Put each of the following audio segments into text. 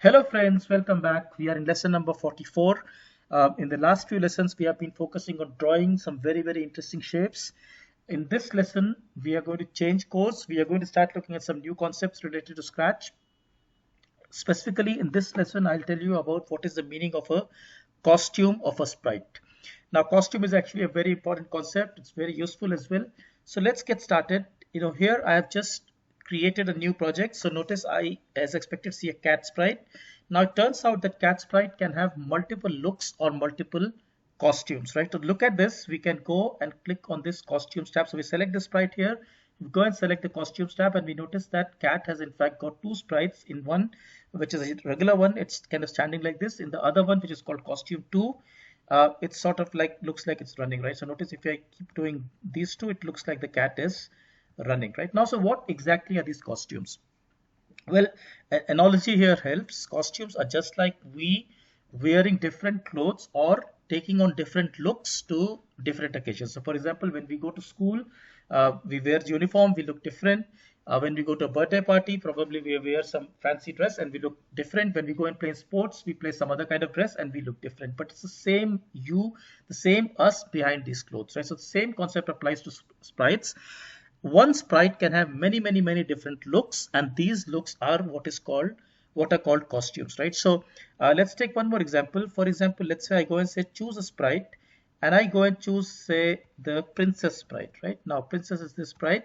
Hello friends, welcome back. We are in lesson number 44. In the last few lessons, we have been focusing on drawing some very interesting shapes. In this lesson, we are going to change course. We are going to start looking at some new concepts related to Scratch. Specifically in this lesson, I'll tell you about what is the meaning of a costume of a sprite. Now, costume is actually a very important concept. It's very useful as well. So let's get started. Here I have just created a new project. So notice I, as expected, see a cat sprite. Now it turns out that cat sprite can have multiple looks or multiple costumes, right? To look at this, we can go and click on this costumes tab. So we select the sprite here, we go and select the costumes tab, and we notice that cat has in fact got two sprites. In one, which is a regular one, it's kind of standing like this. In the other one, which is called costume 2, it's sort of like looks like it's running, right? So notice if I keep doing these two, it looks like the cat is running right now. So what exactly are these costumes? Well, analogy here helps. Costumes are just like we wearing different clothes or taking on different looks to different occasions. So for example, when we go to school, we wear uniform, we look different. When we go to a birthday party, probably we wear some fancy dress and we look different. When we go and play sports, we play some other kind of dress and we look different. But it's the same you, the same us behind these clothes, right? So the same concept applies to sprites. One sprite can have many different looks, and these looks are what are called costumes, right? So let's take one more example. For example, let's say I go and say choose a sprite, and I go and choose, say, the princess sprite. Right now, princess is this sprite.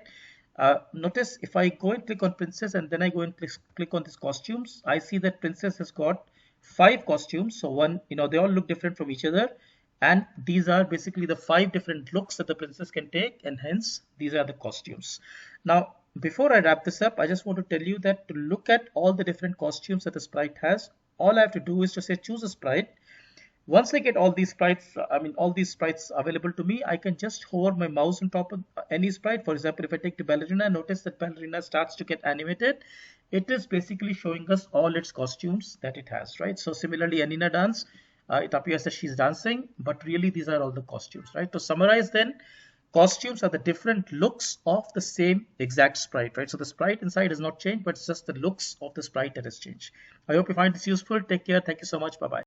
Notice if I go and click on princess and then I go and click on these costumes, I see that princess has got 5 costumes. So one, they all look different from each other. And these are basically the 5 different looks that the princess can take, and hence these are the costumes. Now, before I wrap this up, I just want to tell you that to look at all the different costumes that the sprite has, all I have to do is to say choose a sprite. Once I get all these sprites available to me, I can just hover my mouse on top of any sprite. For example, if I take the ballerina, notice that ballerina starts to get animated. It is basically showing us all its costumes that it has, right? So similarly, Anina dance, it appears that she's dancing, but really these are all the costumes, right? To summarize then, costumes are the different looks of the same exact sprite, right? So the sprite inside has not changed, but it's just the looks of the sprite that has changed. I hope you find this useful. Take care. Thank you so much. Bye-bye.